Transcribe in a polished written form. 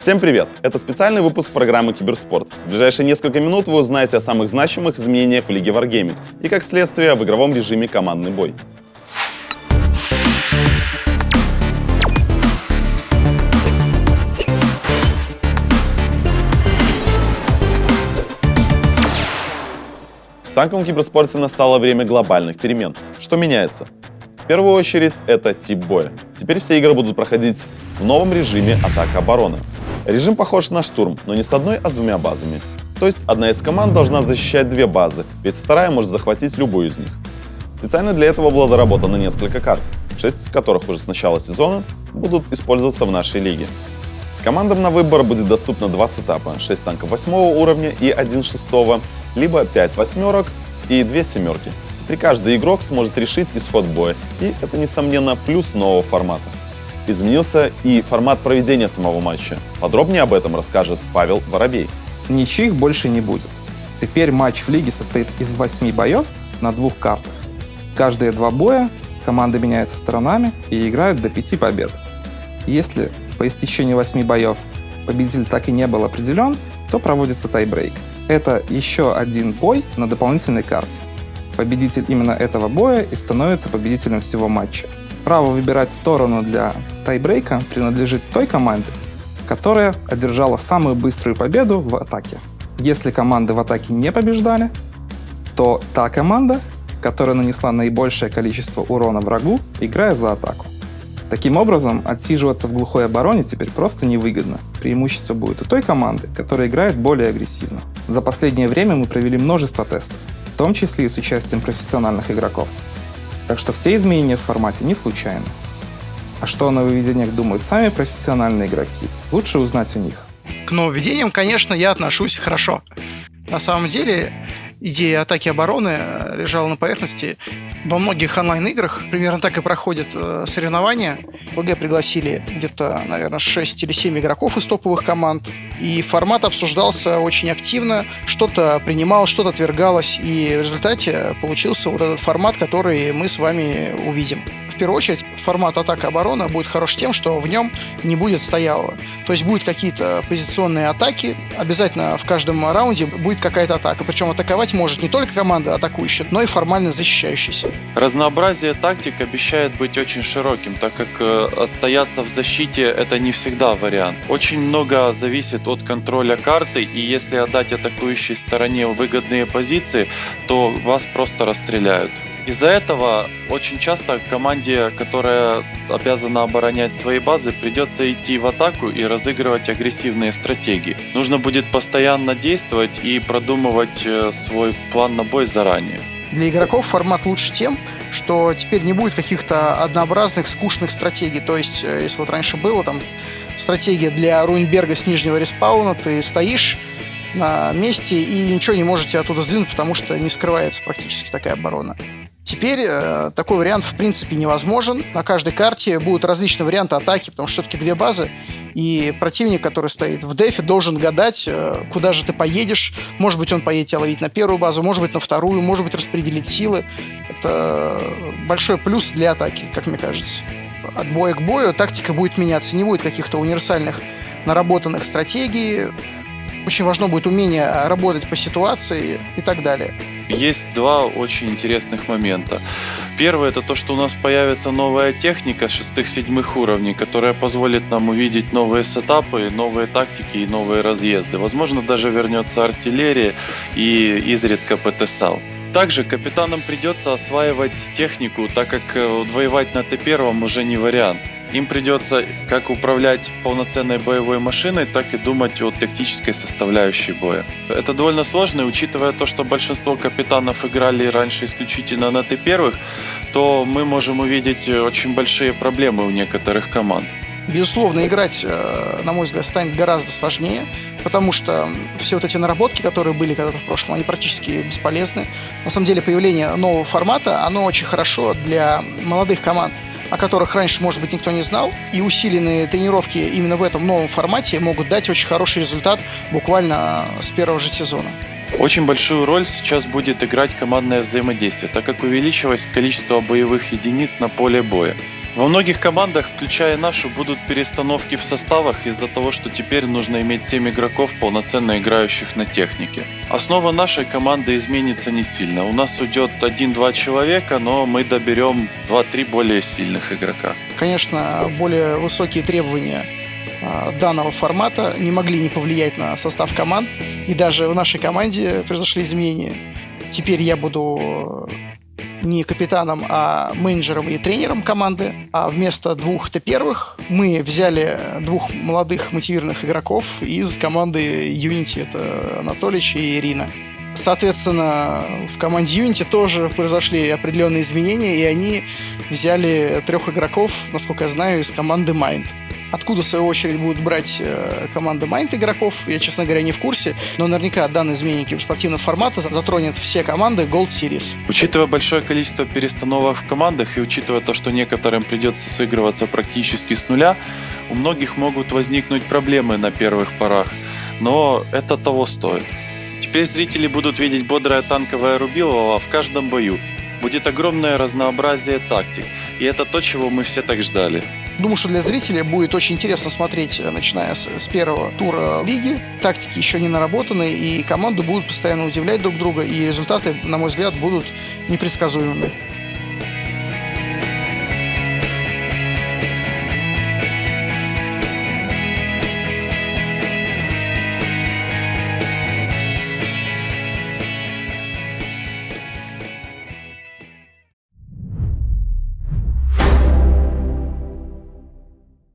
Всем привет! Это специальный выпуск программы «Киберспорт». В ближайшие несколько минут вы узнаете о самых значимых изменениях в Лиге Wargaming и, как следствие, в игровом режиме «Командный бой». В танковом киберспорте настало время глобальных перемен. Что меняется? В первую очередь, это тип боя. Теперь все игры будут проходить в новом режиме атака-оборона. Режим похож на штурм, но не с одной, а с двумя базами. То есть одна из команд должна защищать две базы, ведь вторая может захватить любую из них. Специально для этого было доработано несколько карт, 6 из которых уже с начала сезона будут использоваться в нашей лиге. Командам на выбор будет доступно два сетапа: 6 танков 8 уровня и 1 6, либо 5 восьмерок и 2 семерки. Теперь каждый игрок сможет решить исход боя, и это, несомненно, плюс нового формата. Изменился и формат проведения самого матча. Подробнее об этом расскажет Павел Воробей. Ничьих больше не будет. Теперь матч в лиге состоит из 8 боев на 2 картах. Каждые 2 боя команды меняются сторонами и играют до 5 побед. Если по истечении 8 боев победитель так и не был определен, то проводится тайбрейк. Это еще один бой на дополнительной карте. Победитель именно этого боя и становится победителем всего матча. Право выбирать сторону для тайбрейка принадлежит той команде, которая одержала самую быструю победу в атаке. Если команды в атаке не побеждали, то та команда, которая нанесла наибольшее количество урона врагу, играя за атаку. Таким образом, отсиживаться в глухой обороне теперь просто невыгодно. Преимущество будет у той команды, которая играет более агрессивно. За последнее время мы провели множество тестов, в том числе и с участием профессиональных игроков. Так что все изменения в формате не случайны. А что о нововведениях думают сами профессиональные игроки, лучше узнать у них. К нововведениям, конечно, я отношусь хорошо. На самом деле, идея атаки обороны лежала на поверхности во многих онлайн-играх. Примерно так и проходят соревнования. В ВГ пригласили где-то, наверное, 6 или 7 игроков из топовых команд. И формат обсуждался очень активно. Что-то принималось, что-то отвергалось. И в результате получился вот этот формат, который мы с вами увидим. В первую очередь, формат атака-оборона будет хорош тем, что в нем не будет стоялого. То есть будут какие-то позиционные атаки. Обязательно в каждом раунде будет какая-то атака. Причем атаковать может не только команда атакующая, но и формально защищающаяся. Разнообразие тактик обещает быть очень широким, так как отстояться в защите — это не всегда вариант. Очень много зависит от контроля карты, и если отдать атакующей стороне выгодные позиции, то вас просто расстреляют. Из-за этого очень часто команде, которая обязана оборонять свои базы, придется идти в атаку и разыгрывать агрессивные стратегии. Нужно будет постоянно действовать и продумывать свой план на бой заранее. Для игроков формат лучше тем, что теперь не будет каких-то однообразных, скучных стратегий. То есть, если вот раньше было там стратегия для Руинберга с нижнего респауна, ты стоишь на месте и ничего не можете оттуда сдвинуть, потому что не скрывается практически такая оборона. Теперь такой вариант в принципе невозможен. На каждой карте будут различные варианты атаки, потому что все-таки две базы, и противник, который стоит в дефе, должен гадать, куда же ты поедешь. Может быть, он поедет тебя ловить на первую базу, может быть, на вторую, может быть, распределить силы. Это большой плюс для атаки, как мне кажется. От боя к бою тактика будет меняться, не будет каких-то универсальных наработанных стратегий. Очень важно будет умение работать по ситуации и так далее. Есть два очень интересных момента. Первый — это то, что у нас появится новая техника 6-7 уровней, которая позволит нам увидеть новые сетапы, новые тактики и новые разъезды. Возможно, даже вернется артиллерия и изредка ПТСАЛ. Также капитанам придется осваивать технику, так как воевать на Т1 уже не вариант. Им придется как управлять полноценной боевой машиной, так и думать о тактической составляющей боя. Это довольно сложно, и учитывая то, что большинство капитанов играли раньше исключительно на Т1, то мы можем увидеть очень большие проблемы у некоторых команд. Безусловно, играть, на мой взгляд, станет гораздо сложнее, потому что все вот эти наработки, которые были когда-то в прошлом, они практически бесполезны. На самом деле, появление нового формата, оно очень хорошо для молодых команд, о которых раньше, может быть, никто не знал, и усиленные тренировки именно в этом новом формате могут дать очень хороший результат буквально с первого же сезона. Очень большую роль сейчас будет играть командное взаимодействие, так как увеличилось количество боевых единиц на поле боя. Во многих командах, включая нашу, будут перестановки в составах из-за того, что теперь нужно иметь 7 игроков, полноценно играющих на технике. Основа нашей команды изменится не сильно. У нас уйдет 1-2 человека, но мы доберем 2-3 более сильных игрока. Конечно, более высокие требования данного формата не могли не повлиять на состав команд. И даже в нашей команде произошли изменения. Теперь я буду не капитаном, а менеджером и тренером команды. А вместо 2 Т1 мы взяли 2 молодых мотивированных игроков из команды Unity. Это Анатолич и Ирина. Соответственно, в команде Unity тоже произошли определенные изменения, и они взяли 3 игроков, насколько я знаю, из команды Mind. Откуда, в свою очередь, будут брать команда Mind игроков, я, честно говоря, не в курсе, но наверняка данное изменение киберспортивного формата затронет все команды Gold Series. Учитывая большое количество перестановок в командах и учитывая то, что некоторым придется сыгрываться практически с нуля, у многих могут возникнуть проблемы на первых порах, но это того стоит. Теперь зрители будут видеть бодрое танковое Рубилово в каждом бою. Будет огромное разнообразие тактик, и это то, чего мы все так ждали. Думаю, что для зрителей будет очень интересно смотреть, начиная с первого тура лиги. Тактики еще не наработаны, и команды будут постоянно удивлять друг друга, и результаты, на мой взгляд, будут непредсказуемыми.